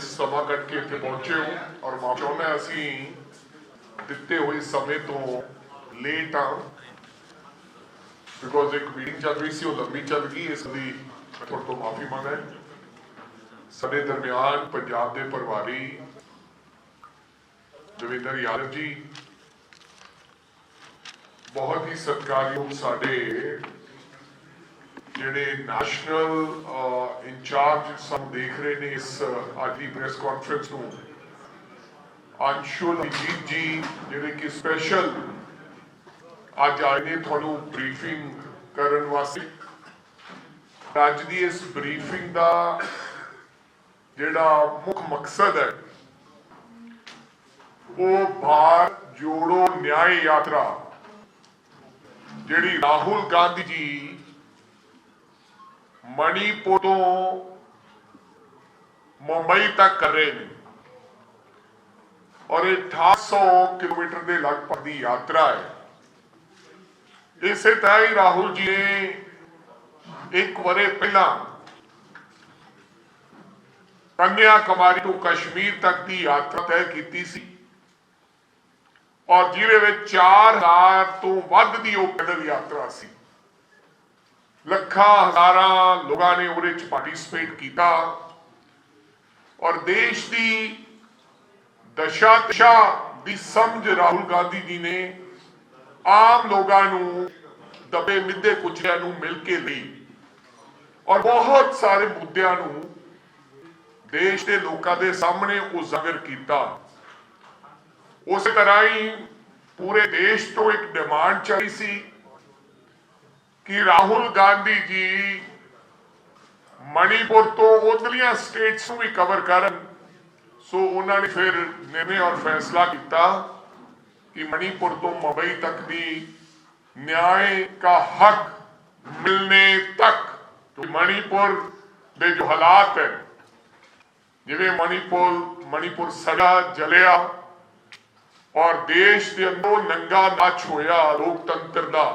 समा कट के इत्थे पहुंचे हो और मैं चाहुंदा असीं दिते हुए समय तो लेट हाँ बिकॉज एक मीटिंग चल रही सी, वो लंबी चल गई, इसलिए मैं थोड़े तो माफी मंगा। साडे दरमियान पंजाब के प्रभारी दविंदर यादव जी, बहुत ही सत्कारयोग साडे ਜਿਹੜੇ ਨੈਸ਼ਨਲ ਇੰਚਾਰਜ ਸਾਨੂੰ ਦੇਖ ਰਹੇ ਨੇ ਇਸ ਅੱਜ ਦੀ ਪ੍ਰੈਸ ਕਾਨਫਰੰਸ ਨੂੰ, ਅੰਸ਼ੁਲ ਅਜੀਤ ਜੀ ਜਿਹੜੇ ਕਿ ਸਪੈਸ਼ਲ ਅੱਜ ਆਏ ਨੇ ਤੁਹਾਨੂੰ ਬਰੀਫਿੰਗ ਕਰਨ ਵਾਸਤੇ। ਅੱਜ ਦੀ ਇਸ ਬਰੀਫਿੰਗ ਦਾ ਜਿਹੜਾ ਮੁੱਖ ਮਕਸਦ ਹੈ ਉਹ ਭਾਰਤ ਜੋੜੋ ਨਿਆਏ ਯਾਤਰਾ ਜਿਹੜੀ ਰਾਹੁਲ ਗਾਂधी जी मणिपुर तो मुंबई तक कर रहे हैं और 800 किलोमीटर के लगभग की यात्रा है। इस तरह ही राहुल जी ने एक वरे पहला कन्याकुमारी तो कश्मीर तक की यात्रा तय की सी और जिले में 4000 तो वध की पैदल यात्रा सी। ਲੱਖਾਂ ਹਜ਼ਾਰਾਂ ਲੋਕਾਂ ਨੇ ਉਹਦੇ 'ਚ ਪਾਰਟਿਸਿਪੇਟ ਕੀਤਾ ਔਰ ਦੇਸ਼ ਦੀ ਦਸ਼ਾ ਦਿਸ਼ਾ ਦੀ ਸਮਝ ਰਾਹੁਲ ਗਾਂਧੀ ਜੀ ਨੇ ਆਮ ਲੋਕਾਂ ਨੂੰ ਦਬੇ ਮਿੱਧੇ ਕੁਚਲਿਆਂ ਨੂੰ ਮਿਲ ਕੇ ਲਈ ਔਰ ਬਹੁਤ ਸਾਰੇ ਮੁੱਦਿਆਂ ਨੂੰ ਦੇਸ਼ ਦੇ ਲੋਕਾਂ ਦੇ ਸਾਹਮਣੇ ਉਜਾਗਰ ਕੀਤਾ। ਉਸੇ ਤਰ੍ਹਾਂ ਹੀ ਪੂਰੇ ਦੇਸ਼ ਤੋਂ ਇੱਕ ਡਿਮਾਂਡ ਚੱਲੀ ਸੀ कि राहुल गांधी जी मणिपुर तो उधरलियां स्टेट्स भी कवर करन। सो उन्होंने फिर निर्णय और फैसला किया कि मणिपुर तो मुंबई तक भी न्याय का हक मिलने तक, तो मणिपुर के जो हालात है जिवें मणिपुर सड़ा जलिया और देश के अंदर नंगा नाच होया लोकतंत्र का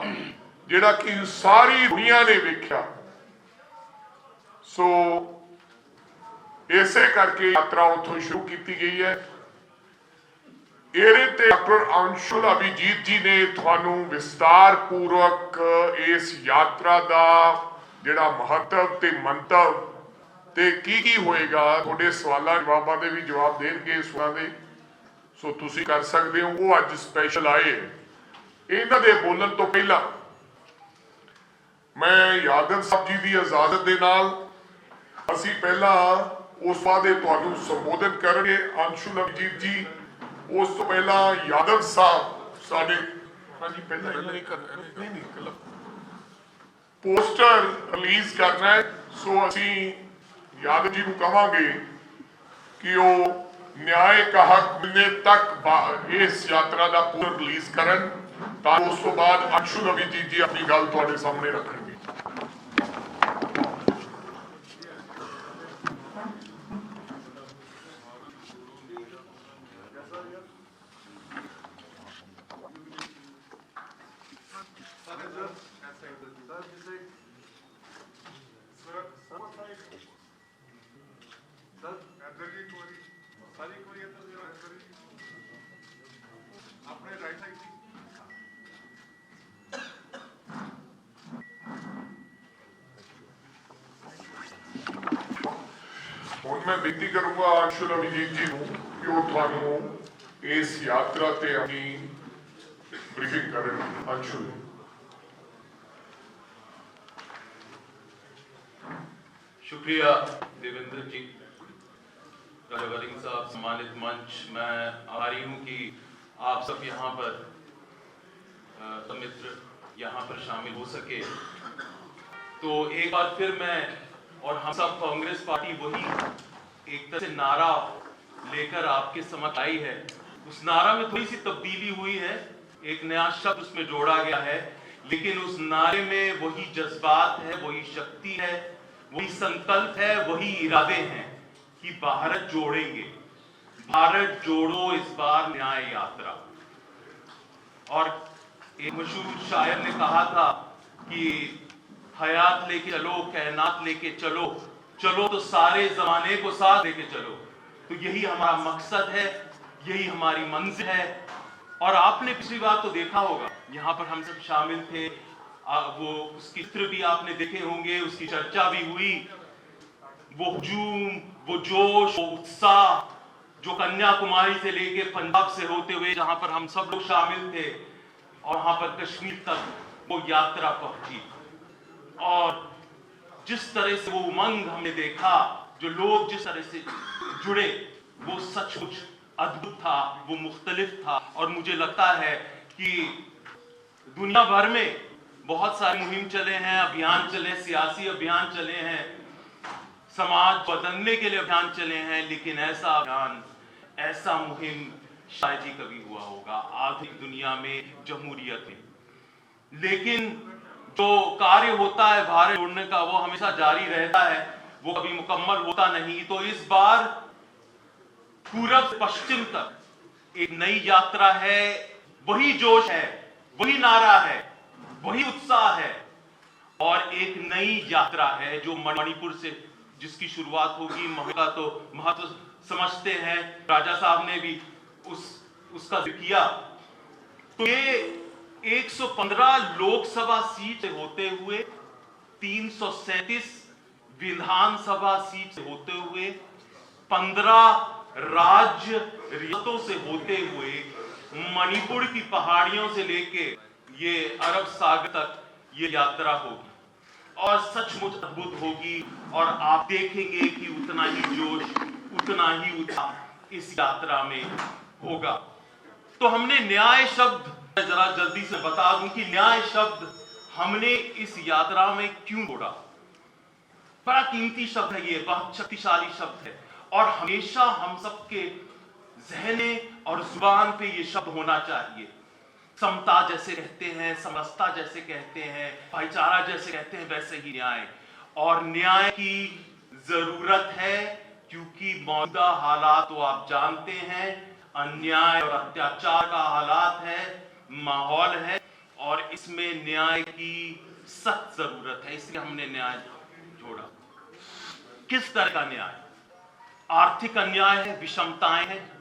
ਜਿਹੜਾ ਕਿ ਸਾਰੀ ਦੁਨੀਆ ਨੇ ਵੇਖਿਆ। ਸੋ ਇਸੇ ਕਰਕੇ ਯਾਤਰਾ ਉੱਥੋਂ ਸ਼ੁਰੂ ਕੀਤੀ ਗਈ ਹੈ। ਇਹਦੇ ਤੇ ਡਾਕਟਰ ਅੰਸ਼ੁਲ ਅਭਿਜੀਤ ਜੀ ਨੇ ਤੁਹਾਨੂੰ ਵਿਸਤਾਰ ਪੂਰਵਕ ਇਸ ਯਾਤਰਾ ਦਾ ਜਿਹੜਾ ਮਹੱਤਵ ਤੇ ਮੰਤਵ ਤੇ ਕੀ ਹੋਏਗਾ ਤੁਹਾਡੇ ਸਵਾਲਾਂ ਜਵਾਬਾਂ ਦੇ ਵੀ ਜਵਾਬ ਦੇਣਗੇ ਸਵਾਲਾਂ ਦੇ। ਸੋ ਤੁਸੀਂ ਕਰ ਸਕਦੇ ਹੋ। ਉਹ ਅੱਜ ਸਪੈਸ਼ਲ ਆਏ। ਇਹਨਾਂ ਦੇ ਬੋਲਣ ਤੋਂ ਪਹਿਲਾਂ मैं यादव साहब जी की इजाजत के नाल असी पहला उस वादे तुहानू संबोधित करेंगे अंशुल अभिजीत जी। उस तो पहला यादव साहब साडे पोस्टर रिलीज करना है। सो असी यादव जी को कहांगे कि वो न्याय का हक मिलने तक इस यात्रा का पोस्टर रिलीज करन ताकि उस तो बाद अंशुल अभिजीत जी अपनी गल तुहाडे सामने रखणगे। ਹੁਣ मैं बेनती करूंगा अंशुल अभिजीत जी को कि वो थानू इस यात्रा ते अपनी ब्रीफिंग करन। अंशुल शुक्रिया देवेंद्र जी, राजा वरिंग साहब, सम्मानित मंच। मैं आभारी हूँ कि आप सब यहाँ पर मित्र यहाँ पर शामिल हो सके। तो एक बार फिर मैं और हम सब कांग्रेस पार्टी वही एक तरह से नारा लेकर आपके समक्ष आई है। उस नारा में थोड़ी सी तब्दीली हुई है, एक नया शब्द उसमें जोड़ा गया है, लेकिन उस नारे में वही जज्बात है, वही शक्ति है, वही संकल्प है, वही इरादे हैं कि भारत जोड़ेंगे, भारत जोड़ो इस बार न्याय यात्रा। और एक मशहूर शायर ने कहा था कि हयात लेके चलो, कायनात लेके चलो, चलो तो सारे जमाने को साथ लेके चलो। तो यही हमारा मकसद है, यही हमारी मंजिल है। और आपने पिछली बार तो देखा होगा, यहाँ पर हम सब शामिल थे, वो उसके चित्र भी आपने देखे होंगे, उसकी चर्चा भी हुई। वो हुजूम, वो जोश, वो उत्साह जो कन्याकुमारी से लेके पंजाब से होते हुए जहां पर हम सब लोग शामिल थे और वहां पर कश्मीर तक वो यात्रा पहुंची, और जिस तरह से वो उमंग हमने देखा, जो लोग जिस तरह से जुड़े, वो सचमुच अद्भुत था, वो मुख्तलिफ था। और मुझे लगता है कि दुनिया भर में बहुत सारे मुहिम चले हैं, अभियान चले, सियासी अभियान चले हैं, समाज बदलने के लिए अभियान चले हैं, लेकिन ऐसा अभियान, ऐसा मुहिम शायद ही कभी हुआ होगा आधुनिक दुनिया में, जमहूरियत में। लेकिन जो कार्य होता है भारत जोड़ने का, वो हमेशा जारी रहता है, वो कभी मुकम्मल होता नहीं। तो इस बार पूरब से पश्चिम तक एक नई यात्रा है, वही जोश है, वही नारा है, वही उत्साह है, और एक नई यात्रा है जो मणिपुर से जिसकी शुरुआत होगी। का तो महत्व समझते हैं, राजा साहब ने भी उसका जिक्र किया। तो ये 115 लोकसभा सीट होते हुए, 337 विधानसभा सीट से होते हुए, 15 राज्य रियासतों से होते हुए, मणिपुर की पहाड़ियों से लेके ये अरब सागर तक ये यात्रा होगी, और सचमुच अद्भुत होगी। और आप देखेंगे कि उतना ही जोश, उतना ही उत्साह इस यात्रा में होगा। तो हमने न्याय शब्द, जरा जल्दी से बता दूं कि न्याय शब्द हमने इस यात्रा में क्यों जोड़ा। बड़ा कीमती शब्द है, ये बहुत शक्तिशाली शब्द है, और हमेशा हम सबके ज़हने और जुबान पे ये शब्द होना चाहिए। समता जैसे कहते हैं, समरसता जैसे कहते हैं, भाईचारा जैसे कहते हैं, वैसे ही न्याय। और न्याय की जरूरत है, क्योंकि मौजूदा हालात तो आप जानते हैं, अन्याय और अत्याचार का हालात है, माहौल है, और इसमें न्याय की सख्त जरूरत है। इसलिए हमने न्याय जोड़ा। किस तरह का न्याय? आर्थिक अन्याय है, विषमताएं हैं,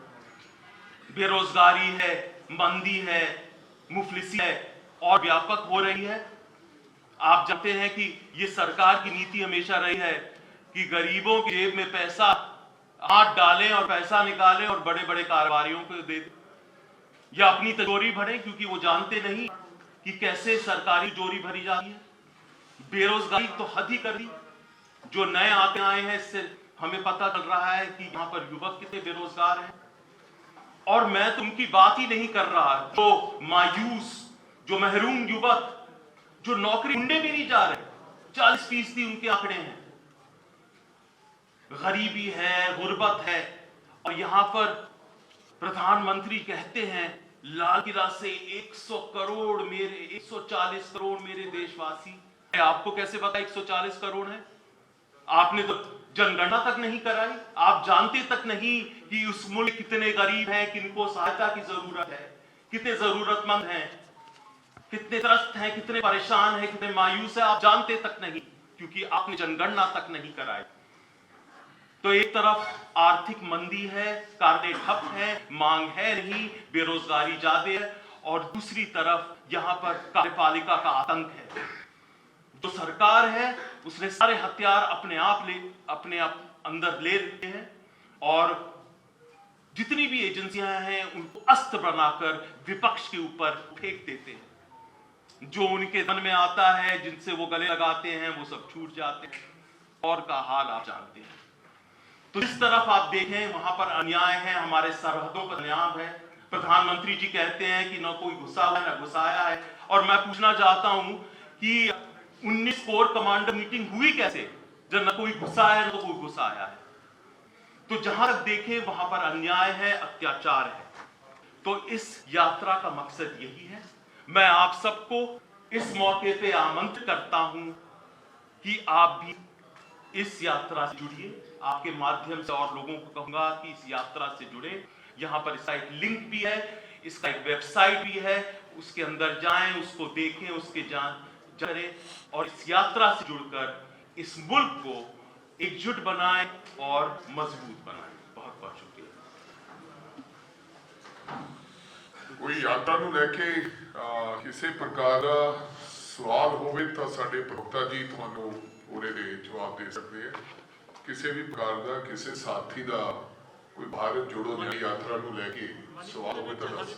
बेरोजगारी है, मंदी है, मुफलिसी है, और व्यापक हो रही है। आप जानते हैं कि ये सरकार की नीति हमेशा रही है कि गरीबों की जेब में पैसा हाथ डालें और पैसा निकालें और बड़े बड़े कारोबारियों को दे दें, या अपनी तिजोरी भरें, क्योंकि वो जानते नहीं कि कैसे सरकारी तिजोरी भरी जाती है। बेरोजगारी तो हद ही कर दी। जो नए आते आए हैं, इससे हमें पता चल रहा है कि यहाँ पर युवक कितने बेरोजगार हैं। और मैं तो उनकी बात ही नहीं कर रहा जो मायूस, जो महरूम युवक, जो नौकरी ढूंढने भी नहीं जा रहे, 40% उनके आंकड़े हैं। गरीबी है, गुर्बत है, और यहां पर प्रधानमंत्री कहते हैं लाल किला से 140 करोड़ मेरे देशवासी। आपको कैसे पता 140 करोड़ है? आपने तो जनगणना तक नहीं कराई, आप जानते तक नहीं कि उस मुल्क कितने गरीब हैं, किनको सहायता की जरूरत है, कितने जरूरतमंद हैं, कितने त्रस्त हैं, कितने परेशान हैं, कितने मायूस हैं, आप जानते तक नहीं, क्योंकि आपने जनगणना तक नहीं कराई। तो एक तरफ आर्थिक मंदी है, कार्य ठप है, मांग है नहीं, बेरोजगारी ज्यादा है, और दूसरी तरफ यहां पर कार्यपालिका का आतंक है। जो सरकार है उसने सारे हथियार अपने अंदर ले रखे हैं, और जितनी भी एजेंसियां हैं उनको अस्त्र बनाकर विपक्ष के ऊपर फेंक देते हैं। जो उनके मन में आता है, जिनसे वो गले लगाते हैं, वो सब छूट जाते हैं, और का हाल आप जानते हैं। तो जिस तरफ आप देखें वहां पर अन्याय है, हमारे सरहदों पर अन्याय है। प्रधानमंत्री जी कहते हैं कि न कोई घुसा हुआ है न घुसाया है, और मैं पूछना चाहता हूं कि 19 कोर कमांडर मीटिंग हुई कैसे, जब न कोई घुसा है न कोई घुसाया है। तो जहां तक देखें वहां पर अन्याय है, अत्याचार है। तो इस यात्रा का मकसद यही है। मैं आप सबको इस मौके पे आमंत्रित करता हूं कि आप भी इस यात्रा से जुड़िए। आपके माध्यम से और लोगों को कहूंगा कि इस यात्रा से जुड़े। यहां पर इसका एक लिंक भी है, इसका एक वेबसाइट भी है, उसके अंदर जाएं, उसको देखें, उसके जान करें, और इस यात्रा से जुड़कर इस मुल्क को एकजुट बनाएं और मजबूत बनाएं। बहुत बहुत शुक्रिया। कोई यात्रा ਨੂੰ ਲੈ ਕੇ ਕਿਸੇ ਪ੍ਰਕਾਰ ਦਾ ਸਵਾਲ ਹੋਵੇ ਤਾਂ ਸਾਡੇ ਪ੍ਰਵਕਤਾ ਜੀ ਤੁਹਾਨੂੰ ਉਹਦੇ ਦੇ ਜਵਾਬ ਦੇ ਸਕਦੇ ਆ। ਕਿਸੇ ਵੀ ਪ੍ਰਕਾਰ ਦਾ ਕਿਸੇ ਸਾਥੀ ਦਾ ਕੋਈ ਭਾਰਤ ਜੋੜੋ ਨਿਆਂ ਯਾਤਰਾ ਨੂੰ ਲੈ ਕੇ सवाल होवे तो दस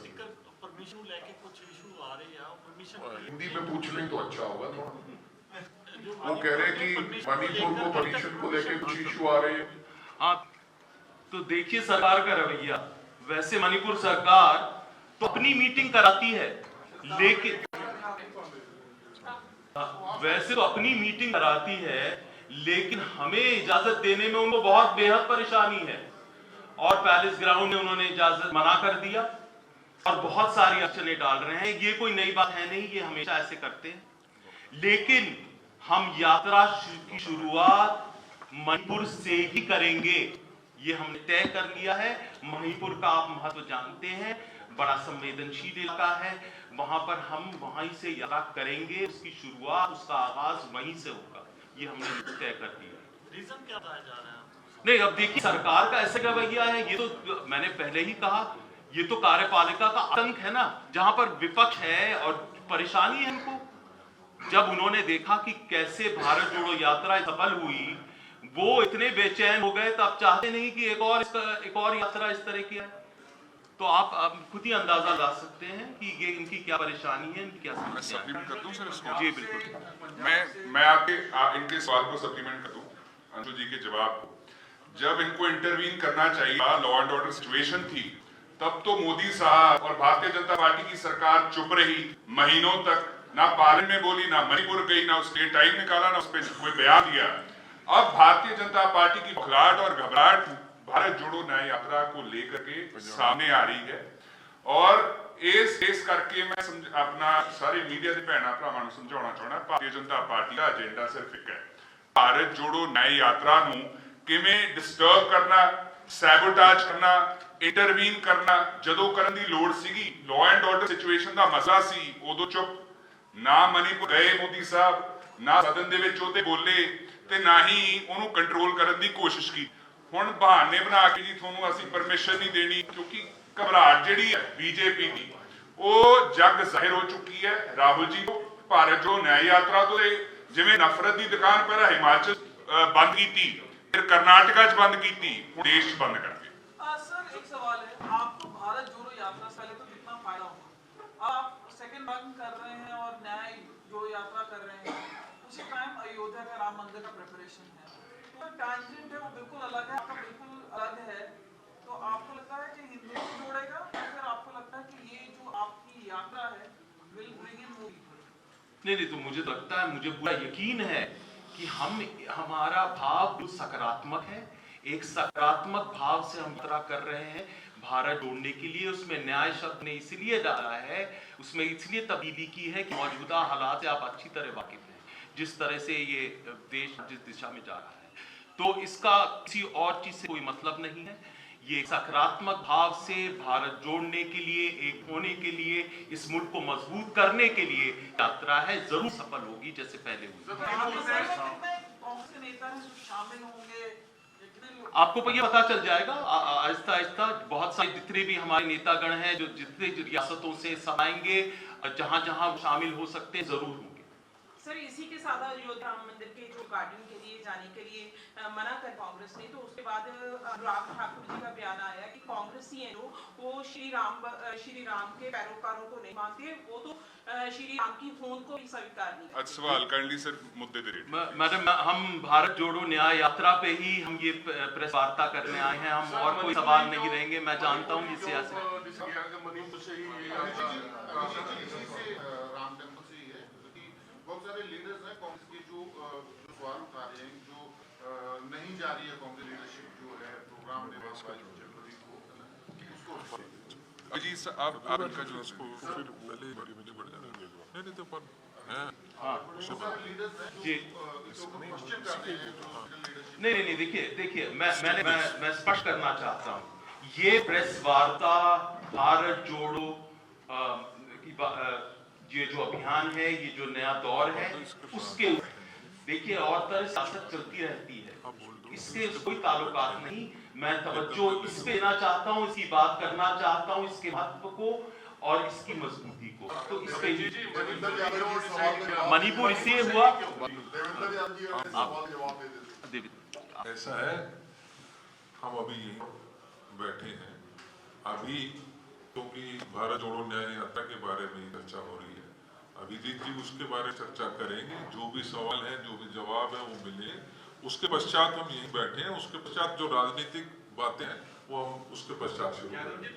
परमिशन लेके कुछ इशू आ रहे हैं परमिशन हिंदी में पूछ लें तो अच्छा होगा थोड़ा। वो कह रहे हैं कि मणिपुर को परमिशन को लेके कुछ इशू आ रहे हैं। हाँ, तो देखिए सरकार का रवैया, वैसे मणिपुर सरकार तो अपनी मीटिंग कराती है, लेकिन वैसे तो अपनी मीटिंग कराती है, लेकिन हमें इजाजत देने में उनको बहुत बेहद परेशानी है। और पैलेस ग्राउंड में उन्होंने इजाजत मना कर दिया और बहुत सारी अड़चने डाल रहे हैं। ये कोई नई बात है नहीं, ये हमेशा ऐसे करते हैं। लेकिन हम यात्रा की शुरुआत मणिपुर से ही करेंगे, ये हमने तय कर लिया है। मणिपुर का आप महत्व जानते हैं, बड़ा संवेदनशील इलाका है, वहां पर हम वहीं से यात्रा करेंगे, उसकी शुरुआत उसका आगाज वहीं से होगा, ये हमने तय कर दिया। रीजन क्या बताया जा रहा है? नहीं, अब देखिए सरकार का ऐसे रवैया है, ये तो मैंने पहले ही कहा, ये तो कार्यपालिका का आतंक है ना, जहां पर विपक्ष है और परेशानी है इनको। जब उन्होंने देखा कि कैसे भारत जोड़ो यात्रा सफल हुई, वो इतने बेचैन हो गए, तो अब चाहते नहीं कि एक और यात्रा इस तरह की है। तो आप खुद ही अंदाजा ला सकते हैं कि ये इनकी क्या परेशानी है, इनकी क्या समस्या है। कर दूं सर इसको? जी बिल्कुल। मैं आपके इनके सवाल को सप्लीमेंट कर दूं अंशु जी के जवाब को। जब इनको इंटरवीन करना चाहिए, लॉ एंड ऑर्डर सिचुएशन थी, तब तो मोदी साहब और भारतीय जनता पार्टी की सरकार चुप रही महीनों तक, ना पार्लियामेंट में बोली, ना मणिपुर गई, ना उसके टाइम निकाला, ना उस पर कोई बयान दिया। अब भारतीय जनता पार्टी की बौखलाहट और घबराहट भारत जोड़ो न्याय यात्रा को लेकर के सामने आ रही है। और इस करके मैं अपना सारे मीडिया के भैन भरावां नूं समझाउणा चाहुंदा, भारतीय जनता पार्टी का एजेंडा सिर्फ एक है, भारत जोड़ो न्याय यात्रा नूं किवें डिस्टर्ब करना, सैबोटाज करना, इंटरवीन करना। जदों करन दी लोड़ सीगी, लॉ एंड ऑर्डर सिचुएशन दा मसला सी, उदों चुप ना मणिपुर गए मोदी साहब, ना सदन दे विच ओहदे बोले, ते ना ही उहनूं कंट्रोल करन दी कोशिश की। हुण बहाने बना के जी तुहानूं असीं परमिशन नहीं देनी, क्योंकि घबराहट जिहड़ी है बीजेपी दी ਉਹ जग ਜ਼ਾਹਿਰ हो चुकी है। राहुल जी को भारत जो न्याय यात्रा तो जिवें नफरत की दुकान पहला हिमाचल बंद की, फिर कर्नाटका च बंद की, देश बंद कर दिया। सर एक सवाल है, आपको भारत जोड़ो यात्रा से पहले तो कितना फायदा होगा? आप सेकंड बंद कर रहे हैं और न्याय जो यात्रा कर रहे हैं, उसी टाइम अयोध्या का राम मंदिर का प्रिपरेशन है, तो टैंजेंट है वो बिल्कुल अलग है, आपका बिल्कुल अलग है। तो आपको लगता है कि हिंदू को जोड़ेगा, या फिर आपको लगता है कि ये जो आपकी यात्रा है विल ब्रिंग इन मोदी? नहीं, तो मुझे लगता है, मुझे पूरा यकीन है कि हमारा भाव सकारात्मक है। एक सकारात्मक भाव से हम यात्रा कर रहे हैं भारत जोड़ने के लिए। उसमें न्याय शब्द ने इसलिए डाला है, उसमें इसलिए तब्दीली की है कि मौजूदा हालात से आप अच्छी तरह वाकिफ हैं, जिस तरह से ये देश जिस दिशा में जा रहा है। तो इसका किसी और चीज से कोई मतलब नहीं है। ये सकारात्मक भाव से भारत जोड़ने के लिए, एक होने के लिए, इस मुल्क को मजबूत करने के लिए यात्रा है, जरूर सफल होगी जैसे पहले हुई। आपको ये पता चल जाएगा आहिस्ता आहिस्ता। बहुत सारे जितने भी हमारे नेतागण हैं, जो जितने रियासतों से समाएंगे, जहां जहां शामिल हो सकते हैं, जरूर होंगे। सर इसी के साथ अयोध्या राम मंदिर के जो गार्डन के लिए जाने के लिए मना कर कांग्रेस ने, तो उसके बाद अनुराग ठाकुर जी का बयान आया कि कांग्रेसी हैं जो वो श्री राम के पैरोकारों को नहीं मानते, वो तो श्री राम की होंद को भी स्वीकार नहीं करते। सवाल करने सिर्फ मुद्दे दे रहे मैडम, हम भारत जोड़ो न्याय यात्रा पे ही हम ये प्रेस वार्ता करने आए हैं, हम और कोई सवाल नहीं रहेंगे। मैं जानता हूँ ये सियासत बहुत सारे लीडर्स हैं कांग्रेस के जो सवाल उठा रहे हैं, जो नहीं जा रही है कांग्रेस लीडरशिप जो है प्रोग्राम हैं। जी आप इनका जो उसको फिर पहले मुझे बढ़ जाने देगा। नहीं तो पर जी नहीं, देखिए मैं स्पष्ट करना चाहता हूँ, ये प्रेस वार्ता भारत जोड़ो ये जो अभियान है, ये जो नया दौर है, उसके देखिए और तरह सियासत चलती रहती है, इससे कोई ताल्लुकात नहीं। मैं तवज्जो इस पे देना चाहता हूँ, इसकी बात करना चाहता हूँ, इसके महत्व को और इसकी मजबूती को। तो इस पे देवेंद्र यादव जी सवाल का जवाब मणिपुर इसलिए हुआ। देवेंद्र यादव जी अपने सवाल का जवाब दे देते। ऐसा है, हम अभी यहीं बैठे हैं अभी, क्योंकि भारत जोड़ो न्याय यात्रा के बारे में चर्चा हो रही है। अभिजीत जी उसके बारे में चर्चा करेंगे, जो भी सवाल है, जो भी जवाब है वो मिले, उसके पश्चात हम यहीं बैठे हैं। उसके पश्चात जो राजनीतिक बातें हैं वो हम उसके पश्चात शुरू करेंगे।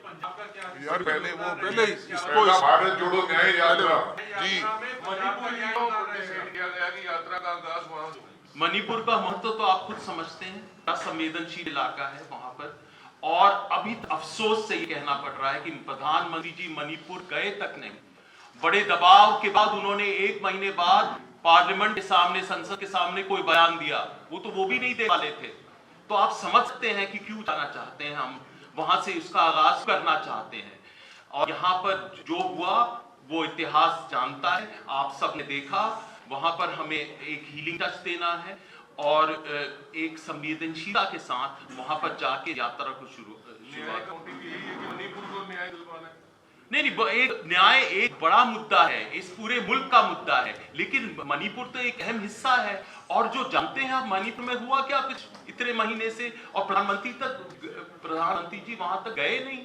यार पहले इसको भारत जोड़ो न्याय यात्रा जी मणिपुर का महत्व तो आप खुद समझते हैं, बड़ा संवेदनशील इलाका है वहां पर। और अभी अफसोस से ये कहना पड़ रहा है कि प्रधानमंत्री जी मणिपुर गए तक नहीं। बड़े दबाव के बाद उन्होंने 1 महीने बाद पार्लियामेंट के सामने, संसद के सामने कोई बयान दिया, वो भी नहीं दे वाले थे। तो आप समझ सकते हैं कि क्यों जाना चाहते हैं हम वहां से, उसका आगाज करना चाहते हैं। और यहाँ पर जो हुआ वो इतिहास जानता है, आप सब ने देखा। वहां पर हमें एक हीलिंग टच देना है और एक संवेदनशीलता के साथ वहां पर जाके यात्रा को शुरुआत। नहीं, एक न्याय एक बड़ा मुद्दा है, इस पूरे मुल्क का मुद्दा है, लेकिन मणिपुर तो एक अहम हिस्सा है। और जो जानते हैं आप, मणिपुर में हुआ क्या कुछ इतने महीने से, और प्रधानमंत्री जी वहां तक गए नहीं।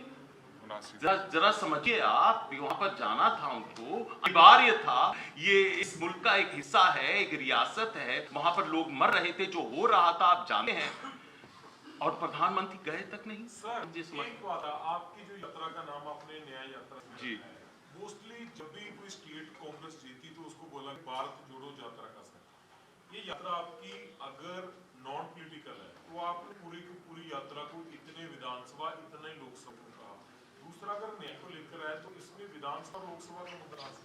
जरा समझिए, आप वहां पर जाना था, उनको अनिवार्य था। ये इस मुल्क का एक हिस्सा है, एक रियासत है, वहां पर लोग मर रहे थे, जो हो रहा था आप जानते हैं, और प्रधानमंत्री गए तक नहीं। सर, एक बात है, आपकी जो यात्रा का नाम आपने न्याय यात्रा जी, मोस्टली जब भी कोई स्टेट कांग्रेस जीती तो उसको बोला भारत जोड़ो यात्रा का। सर, ये यात्रा आपकी अगर नॉन पॉलिटिकल है तो आपने पूरी की पूरी यात्रा को इतने विधानसभा, इतने लोकसभा को कहा। दूसरा, अगर न्याय को लेकर आए तो इसमें विधानसभा लोकसभा का मुद्दा है।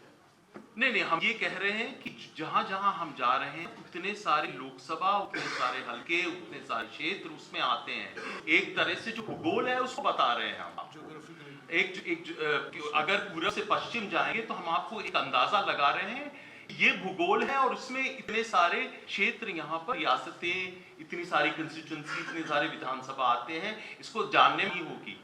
नहीं, हम ये कह रहे हैं कि जहां जहां हम जा रहे हैं उतने सारे लोकसभा, उतने सारे हलके, उतने सारे क्षेत्र उसमें आते हैं। एक तरह से जो भूगोल है उसको बता रहे हैं हम आपको। अगर पूर्व से पश्चिम जाएंगे तो हम आपको एक अंदाजा लगा रहे हैं, ये भूगोल है और उसमें इतने सारे क्षेत्र, यहाँ पर रियासतें, इतनी सारी कंस्टिट्यूंसी, इतने सारे विधानसभा आते हैं, इसको जानने में ही होगी।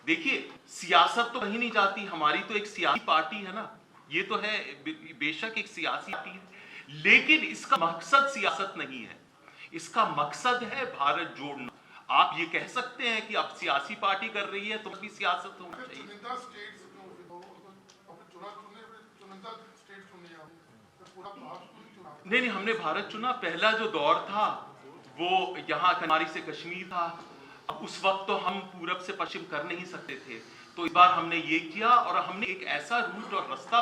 देखिए, सियासत तो कहीं नहीं जाती, हमारी तो एक सियासी पार्टी है ना, ये तो है, बेशक एक सियासी पार्टी है, लेकिन इसका मकसद सियासत नहीं है, इसका मकसद है भारत जोड़ना। आप ये कह सकते हैं कि अब सियासी पार्टी कर रही है तो भी सियासत होनी चाहिए। नहीं, हमने भारत चुना। पहला जो दौर था वो यहाँ कन्याकुमारी से कश्मीर था। उस वक्त तो हम पूरब से पश्चिम कर नहीं सकते थे, तो इस बार हमने ये किया और हमने एक ऐसा रूट और रास्ता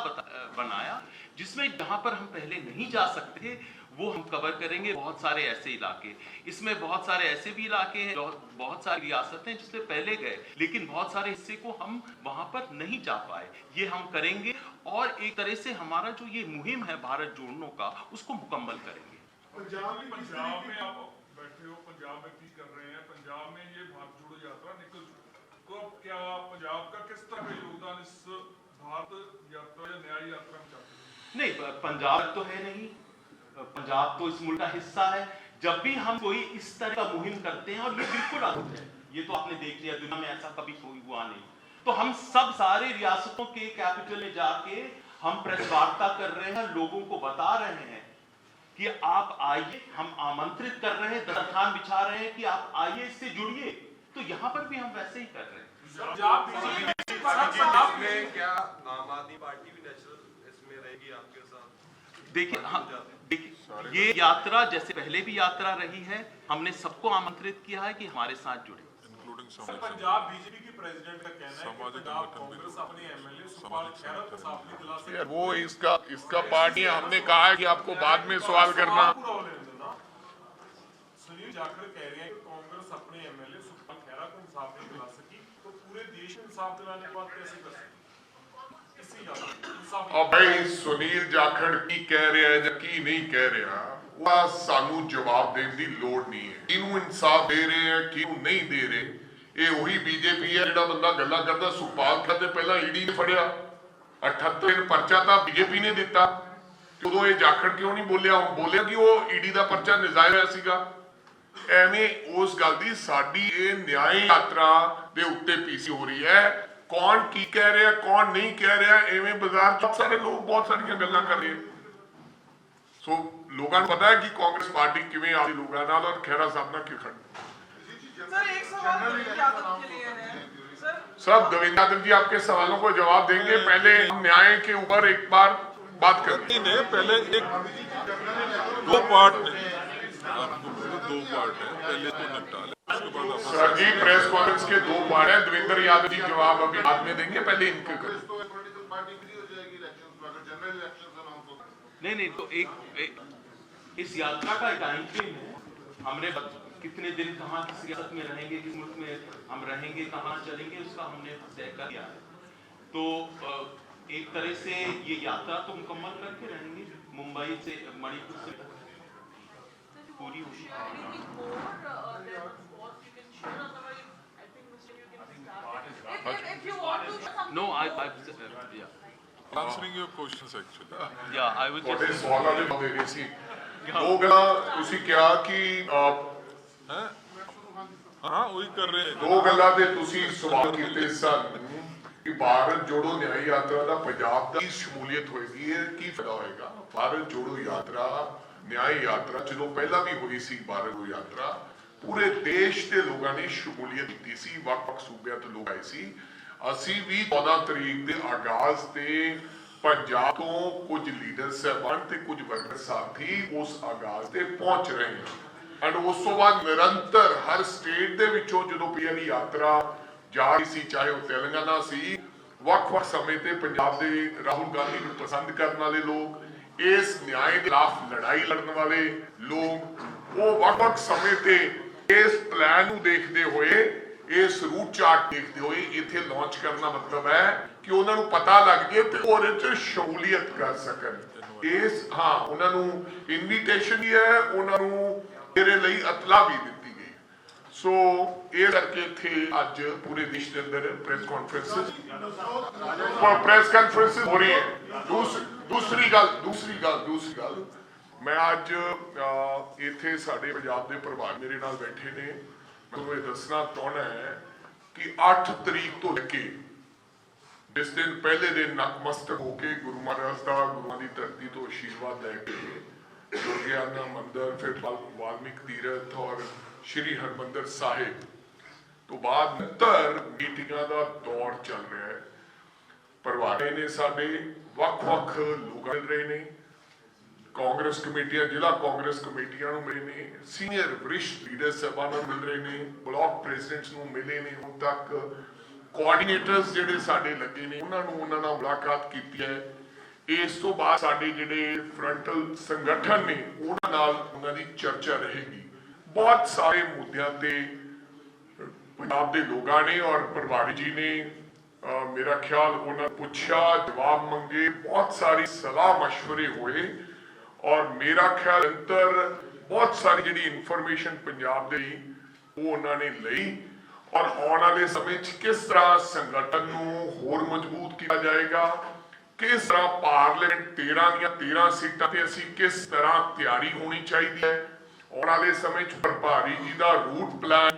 बनाया जिसमें जहां पर हम पहले नहीं जा सकते थे वो हम कवर करेंगे। बहुत सारे ऐसे इलाके, इसमें बहुत सारे ऐसे भी इलाके हैं, बहुत सारी रियासतें जिसमें पहले गए, लेकिन बहुत सारे हिस्से को हम वहां पर नहीं जा पाए। ये हम करेंगे और एक तरह से हमारा जो ये मुहिम है भारत जोड़ने का, उसको मुकम्मल करेंगे। पंजाब में आप बैठे हो, पंजाब में भी कर रहे हैं, पंजाब में ये भारत जोड़ो यात्रा निकल चुकी, तो अब क्या पंजाब का किस तरह का योगदान इस भारत यात्रा या न्याय यात्रा में चाहते हैं? नहीं, पंजाब तो है नहीं, पंजाब तो इस मुल्क का हिस्सा है। जब भी हम कोई इस तरह का मुहिम करते हैं, और ये बिल्कुल अद्भुत है, ये तो आपने देख लिया, दुनिया में ऐसा कभी कोई हुआ नहीं, तो हम सब सारे रियासतों के कैपिटल में जाके हम प्रेस वार्ता कर रहे हैं, लोगों को बता रहे हैं कि आप आइए, हम आमंत्रित कर रहे हैं, दस्तरखान बिछा रहे हैं कि आप आइए, इससे जुड़िए। तो यहाँ पर भी हम वैसे ही कर रहे हैं। क्या आम आदमी पार्टी भी नेचुरल इसमें रहेगी आपके साथ? देखिए, ये यात्रा जैसे पहले भी यात्रा रही है, हमने सबको आमंत्रित किया है कि हमारे साथ जुड़े। पंजाब बीजेपी के प्रेसिडेंट का कहना है कि पंजाब कांग्रेस अपने एमएलए सुखपाल खैरत को साफ नहीं दिला सकती। यार वो इसका पार्टी, हमने कहा है कि आपको बाद में सवाल करना। सुनील जाखड़ कह रहे हैं कि कांग्रेस अपने एमएलए सुखपाल खैरत को इंसाफ नहीं दिला सकी, तो पूरे देश में इंसाफ दिलाने की बात कैसे कर सकती? अब भाई सुनील जाखड़ की कह रहे हैं या की नहीं कह रहा, वह सानू जवाब देने की लोड़ नहीं है। किनू इंसाफ दे रहे हैं, किनू नहीं दे रहे, ये वही बीजेपी है ਜਿਹੜਾ ਬੰਦਾ ਗੱਲਾਂ ਕਰਦਾ। ਸੁਖਪਾਲ ਖੈਰ ਪਹਿਲਾਂ ਈਡੀ ਨੇ ਫੜਿਆ, 78 ਪਰਚਾ ਤਾਂ ਬੀਜੇਪੀ ਨੇ ਦਿੱਤਾ, ਉਦੋਂ ਇਹ ਜਾਖੜ ਕਿਉਂ ਨਹੀਂ ਬੋਲਿਆ? ਹੁਣ ਬੋਲਿਆ ਕਿ ਉਹ ਈਡੀ ਦਾ ਪਰਚਾ ਨਜਾਇਜ਼ ਹੋਇਆ ਸੀਗਾ। ਐਵੇਂ ਉਸ ਗੱਲ ਦੀ ਸਾਡੀ ਇਹ ਨਿਆਂ ਯਾਤਰਾ ਦੇ ਉੱਤੇ ਪੀਸੀ ਹੋ ਰਹੀ ਹੈ। कौन की कह रहा कौन नहीं कह रहा, एवें बाजार बहुत सारे लोग बहुत सारिया गल्लां कर रहे हैं। सो लोगों को पता है कि कांग्रेस पार्टी किवें आती लोगों नाल और खैरा साहब नाल क्यों खड़ी। सर एक सवाल देवेंद्र यादव के लिए है सर। सब देवेंद्र यादव जी आपके सवालों को जवाब देंगे, पहले हम न्याय के ऊपर एक बार बात करेंगे। पहले एक दो पार्ट है, दो पार्ट है, पहले तो निपटा ले, उसके बाद आप सर जी प्रेस कॉन्फ्रेंस के दो पार्ट है, देवेंद्र यादव जी जवाब अभी बाद में देंगे, पहले इनके करें। नहीं तो एक इस यात्रा का एक टाइम फ्रेम है। हमने कितने दिन कहाँ किस रियासत में रहेंगे, किस मुल्क में हम रहेंगे, कहाँ चलेंगे, उसका हमने तय कर दिया है। तो एक तरह से ये यात्रा तो मुकम्मल करके रहेंगे, मुंबई से मणिपुर से पूरी होगी। No, answering your questions actually. Yeah, I was ਤੁਹਾਡੇ just ਸਵਾਲਾਂ ਦੇ ਜਵਾਬ ਦੇ ਰਹੇ ਸੀ। ਦੋ ਗੱਲਾਂ ਤੁਸੀਂ ਕਿਹਾ ਕਿ हाँ वही कर रहे हैं। ਦੋ ਗੱਲਾਂ ਦੇ ਤੁਸੀਂ ਸਵਾਲ ਕੀਤੇ ਸਨ ਕਿ ਭਾਰਤ ਜੋੜੋ ਨਿਆਂ ਯਾਤਰਾ ਦਾ ਪੰਜਾਬ ਦੀ ਸ਼ਮੂਲੀਅਤ ਹੋਏਗੀ, ਇਹ ਕੀ ਫਾਇਦਾ ਹੋਏਗਾ। ਭਾਰਤ ਜੋੜੋ ਯਾਤਰਾ ਨਿਆਂ ਯਾਤਰਾ ਜਦੋਂ ਪਹਿਲਾਂ ਵੀ ਹੋਈ ਸੀ, ਭਾਰਤ ਜੋੜੋ ਯਾਤਰਾ ਪੂਰੇ ਦੇਸ਼ ਦੇ ਲੋਕਾਂ ਨੇ ਸ਼ਮੂਲੀਅਤ ਕੀਤੀ ਸੀ, ਵੱਖ-ਵੱਖ ਸੂਬਿਆਂ ਤੋਂ ਲੋਕ ਆਏ ਸੀ। ਅਸੀਂ ਵੀ 14 ਤਰੀਕ ਦੇ ਆਗਾਜ਼ ਤੇ ਪੰਜਾਬ ਤੋਂ ਕੁਝ ਲੀਡਰ ਸਾਹਿਬਾਨ ਤੇ ਕੁਝ ਵਰਕਰ ਸਾਥੀ ਉਸ ਆਗਾਜ਼ ਤੇ ਪਹੁੰਚ ਰਹੇ ਹਾਂ। ਐਂਡ ਉਸ ਤੋਂ ਬਾਅਦ ਨਿਰੰਤਰ ਹਰ ਸਟੇਟ ਦੇ ਵਿੱਚੋਂ ਜਦੋਂ ਪੀਐਮ ਯਾਤਰਾ ਜਾ ਰਹੀ ਸੀ, ਚਾਹੇ ਉਹ ਤੇਲੰਗਾਨਾ ਸੀ, ਵੱਖ-ਵੱਖ ਸਮੇਂ ਤੇ ਪੰਜਾਬ ਦੇ ਰਾਹੁਲ ਗਾਂਧੀ ਨੂੰ ਪਸੰਦ ਕਰਨ ਵਾਲੇ ਲੋਕ, ਇਸ ਨਿਆਂ ਦੇ ਖਿਲਾਫ ਲੜਾਈ ਲੜਨ ਵਾਲੇ ਲੋਕ, ਉਹ ਵੱਖ-ਵੱਖ ਸਮੇਂ ਤੇ ਇਸ ਪਲਾਨ ਨੂੰ ਦੇਖਦੇ ਹੋਏ, ਇਸ ਰੂਟ ਚਾਰਟ ਦੇਖਦੇ ਹੋਏ ਇੱਥੇ ਲਾਂਚ ਕਰਨ ਦਾ ਮਤਲਬ ਹੈ ਕਿ ਉਹਨਾਂ ਨੂੰ ਪਤਾ ਲੱਗ ਜੇ ਤੇ ਉਹਦੇ 'ਚ ਸ਼ਮੂਲੀਅਤ ਕਰ ਸਕਣ। ਇਸ ਉਹਨਾਂ ਨੂੰ ਇਨਵੀਟੇਸ਼ਨ ਹੀ ਹੈ, ਉਹਨਾਂ ਨੂੰ ਮੇਰੇ ਲਈ ਇਤਲਾ ਵੀ ਦਿੱਤੀ ਗਈ। ਸੋ ਇਹ ਕਰਕੇ ਇੱਥੇ ਅੱਜ ਪੂਰੇ ਦੇਸ਼ ਦੇ ਅੰਦਰ ਪ੍ਰੈਸ ਕਾਨਫਰੰਸ ਹੋ ਰਹੀ ਹੈ। ਦੂਸਰੀ ਗੱਲ ਮੈਂ ਅੱਜ ਇੱਥੇ ਸਾਡੇ ਪੰਜਾਬ ਦੇ ਪ੍ਰਭਾਰੀ ਮੇਰੇ ਨਾਲ ਬੈਠੇ ਨੇ, ਤੁਹਾਨੂੰ ਇਹ ਦੱਸਣਾ ਚਾਹੁੰਦਾ ਹੈ ਕਿ 8 ਤਰੀਕ ਤੋਂ ਲੈ ਕੇ ਜਿਸ ਦਿਨ ਪਹਿਲੇ ਦਿਨ ਨਤਮਸਤਕ ਹੋ ਕੇ ਗੁਰੂ ਮਹਾਰਾਜ ਦਾ ਗੁਰੂਆਂ ਦੀ ਧਰਤੀ ਤੋਂ ਆਸ਼ੀਰਵਾਦ ਲੈ ਕੇ ਦੁਰਗਿਆਨਾ ਮੰਦਿਰ, ਫਿਰ ਵਾਲਮੀਕ ਤੀਰਥ ਔਰ ਸ਼੍ਰੀ ਹਰਮੰਦਰ ਸਾਹਿਬ ਤੋਂ ਬਾਅਦ ਨਿਰੰਤਰ ਮੀਟਿੰਗਾਂ ਦਾ ਦੌਰ ਚੱਲ ਰਿਹਾ ਹੈ। ਪ੍ਰਭਾਰੀ ਨੇ ਸਾਡੇ ਵੱਖ-ਵੱਖ ਲੋਕ ਮਿਲ ਰਹੇ ਨੇ, ਕਾਂਗਰਸ ਕਮੇਟੀਆਂ, ਜ਼ਿਲ੍ਹਾ ਕਾਂਗਰਸ ਕਮੇਟੀਆਂ ਨੂੰ ਮਿਲੇ ਨੇ, ਸੀਨੀਅਰ ਵਰਿਸ਼ਟ ਲੀਡਰ ਸਾਹਿਬਾਨ ਨੂੰ ਮਿਲ ਰਹੇ ਨੇ, ਬਲਾਕ ਪ੍ਰੈਜ਼ੀਡੈਂਟਸ ਨੂੰ ਮਿਲੇ ਨੇ, ਹੁਣ ਤੱਕ ਕੋਆਰਡੀਨੇਟਰਸ ਜਿਹੜੇ ਸਾਡੇ ਲੱਗੇ ਨੇ ਉਹਨਾਂ ਨਾਲ ਮੁਲਾਕਾਤ ਕੀਤੀ ਹੈ। ਇਸ ਤੋਂ ਬਾਅਦ ਸਾਡੇ ਜਿਹੜੇ ਫਰੰਟਲ ਸੰਗਠਨ ਨੇ ਉਹਨਾਂ ਨਾਲ ਉਹਨਾਂ ਦੀ ਚਰਚਾ ਰਹੇਗੀ। ਬਹੁਤ ਸਾਰੇ ਮੁੱਦਿਆਂ ਤੇ ਪੰਜਾਬ ਦੇ ਲੋਕਾਂ ਨੇ ਔਰ ਪ੍ਰਭਾਰੀ ਜੀ ਨੇ ਮੇਰਾ ਖਿਆਲ ਉਹਨਾਂ ਪੁੱਛਿਆ, ਜਵਾਬ ਮੰਗੇ, ਬਹੁਤ ਸਾਰੀ ਸਲਾਹ ਮਸ਼ਵਰੇ ਹੋਏ ਔਰ ਮੇਰਾ ਖਿਆਲ ਅੰਤਰ ਬਹੁਤ ਸਾਰੀ ਜਿਹੜੀ ਇਨਫੋਰਮੇਸ਼ਨ ਪੰਜਾਬ ਦੇ ਉਹ ਉਹਨਾਂ ਨੇ ਲਈ ਔਰ ਆਉਣ ਵਾਲੇ ਸਮੇਂ 'ਚ ਕਿਸ ਤਰ੍ਹਾਂ ਸੰਗਠਨ ਨੂੰ ਹੋਰ ਮਜ਼ਬੂਤ ਕੀਤਾ ਜਾਏਗਾ, ਕਿਸ ਤਰ੍ਹਾਂ ਪਾਰਲੀਮੈਂਟ 13 ਦੀਆਂ 13 ਸੀਟਾਂ ਤੇ ਅਸੀਂ ਕਿਸ ਤਰ੍ਹਾਂ ਤਿਆਰੀ ਹੋਣੀ ਚਾਹੀਦੀ ਹੈ। ਆਉਣ ਵਾਲੇ ਸਮੇਂ 'ਚ ਪ੍ਰਭਾਰੀ ਜੀ ਦਾ ਰੂਟ ਪਲਾਨ,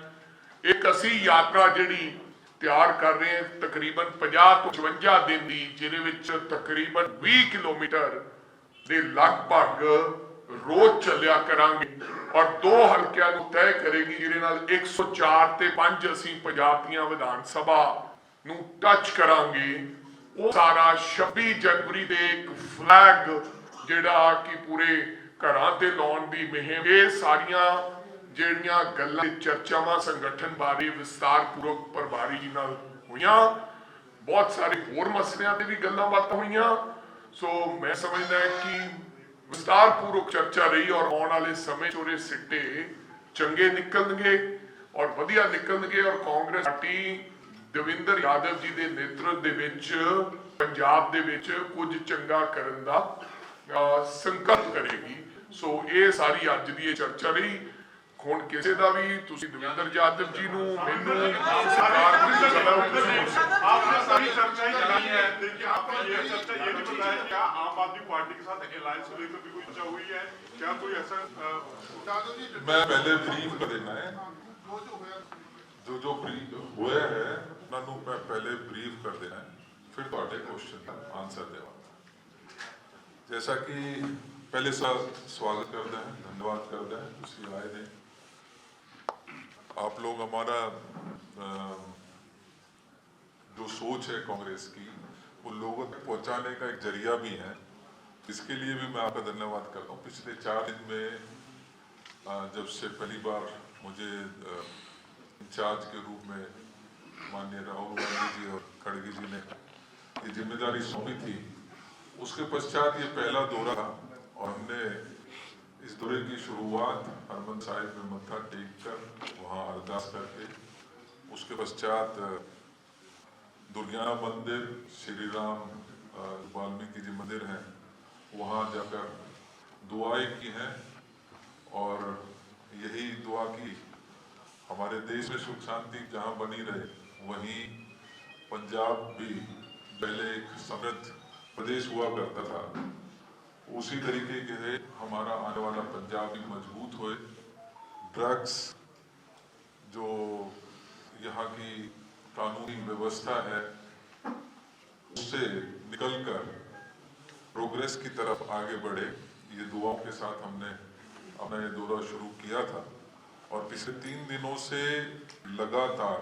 ਇੱਕ ਅਸੀਂ ਯਾਤਰਾ ਜਿਹੜੀ ਤਿਆਰ ਕਰ ਰਹੇ ਹਾਂ ਤਕਰੀਬਨ 50 ਤੋਂ 55 ਦਿਨ ਦੀ, ਜਿਹਦੇ ਵਿੱਚ ਤਕਰੀਬਨ 20 ਕਿਲੋਮੀਟਰ ਦੇ ਲਗਭਗ ਰੋਜ਼ ਚੱਲਿਆ ਕਰਾਂਗੇ ਔਰ 2 ਹਲਕਿਆਂ ਨੂੰ ਤੈਅ ਕਰੇਗੀ, ਜਿਹਦੇ ਨਾਲ 104 ਤੇ 5 ਅਸੀਂ ਪੰਜਾਬ ਦੀਆਂ ਵਿਧਾਨ ਸਭਾ ਨੂੰ ਟੱਚ ਕਰਾਂਗੇ। ਉਹ ਸਾਰਾ 26 ਜਨਵਰੀ ਦੇ ਇੱਕ ਫਲੈਗ ਜਿਹੜਾ ਕਿ ਪੂਰੇ ਘਰਾਂ ਤੇ ਲਾਉਣ ਦੀ ਮੁਹਿੰਮ, ਇਹ ਸਾਰੀਆਂ ਜਿਹੜੀਆਂ ਗੱਲਾਂ ਚਰਚਾਵਾਂ ਸੰਗਠਨ ਬਾਰੇ ਵਿਸਤਾਰਪੂਰਵਕ ਪ੍ਰਭਾਰੀ ਜੀ ਨਾਲ ਹੋਈਆਂ। ਬਹੁਤ ਸਾਰੇ ਹੋਰ ਮਸਲਿਆਂ ਤੇ ਵੀ ਗੱਲਾਂ ਬਾਤਾਂ ਹੋਈਆਂ। ਸੋ ਮੈਂ ਸਮਝਦਾ ਕਿ ਵਿਸਤਾਰਪੂਰਵਕ ਚਰਚਾ ਰਹੀ ਔਰ ਆਉਣ ਵਾਲੇ ਸਮੇਂ 'ਚ ਉਹਦੇ ਸਿੱਟੇ ਚੰਗੇ ਨਿਕਲਣਗੇ ਔਰ ਵਧੀਆ ਨਿਕਲਣਗੇ ਔਰ ਕਾਂਗਰਸ ਪਾਰਟੀ ਦੇਵੇਂਦਰ ਯਾਦਵ ਜੀ ਦੇ ਨੇਤਰਤਵ ਦੇ ਵਿੱਚ ਪੰਜਾਬ ਦੇ ਵਿੱਚ ਕੁਝ ਚੰਗਾ ਕਰਨ ਦਾ ਸੰਕਲਪ ਕਰੇਗੀ। ਸੋ ਇਹ ਸਾਰੀ ਅੱਜ ਦੀ ਇਹ ਚਰਚਾ ਰਹੀ। ਹੁਣ ਕਿਸੇ ਦਾ ਵੀ ਤੁਸੀਂ ਦੇਵੇਂਦਰ ਯਾਦਵ जी ਨੂੰ ਮੈਨੂੰ ਸਰਕਾਰ ਨੂੰ आपने सारी चर्चाएं कराई है, लेकिन आपने ये चर्चा ये नहीं बताया क्या आम आदमी पार्टी के साथ अलायंस को लेकर भी कोई चर्चा हुई है, क्या कोई ऐसा मैं पहले ब्रीफ कर देना है जो ब्रीफ हुआ है ਉਹਨਾਂ ਨੂੰ ਮੈਂ ਪਹਿਲੇ ਬਰੀਫ ਕਰ ਦੇਣਾ ਫਿਰ ਤੁਹਾਡੇ ਕੁਐਸਚਨ ਦਾ ਆਨਸਰ ਦੇਵਾਂਗਾ। जैसा कि पहले स्वागत करते हैं, धन्यवाद करते हैं तुसी आए ने। आप लोग हमारा जो सोच है कांग्रेस की वो लोगों तक पहुंचाने का एक जरिया भी है, इसके लिए भी मैं आपका धन्यवाद करता हूँ। पिछले 4 दिन में जब से पहली बार मुझे इंचार्ज के रूप में माननीय राहुल गांधी जी और खड़गे जी ने ये जिम्मेदारी सौंपी थी, उसके पश्चात ये पहला दौरा था और हमने इस दौरे की शुरुआत हरमंदिर साहिब में मत्था टेक कर वहाँ अरदास करके, उसके पश्चात दुर्गियाना मंदिर, श्री राम वाल्मीकि जी मंदिर हैं, वहाँ जाकर दुआएं की हैं और यही दुआ की हमारे देश में सुख शांति जहाँ बनी रहे, वहीं पंजाब भी पहले एक समृद्ध प्रदेश हुआ करता था, उसी तरीके के हमारा आने वाला पंजाब भी मजबूत होए। ड्रग्स जो यहाँ की कानूनी व्यवस्था है उससे निकलकर प्रोग्रेस की तरफ आगे बढ़े, ये दुआओं के साथ हमने अपना ये दौरा शुरू किया था। और पिछले 3 दिनों से लगातार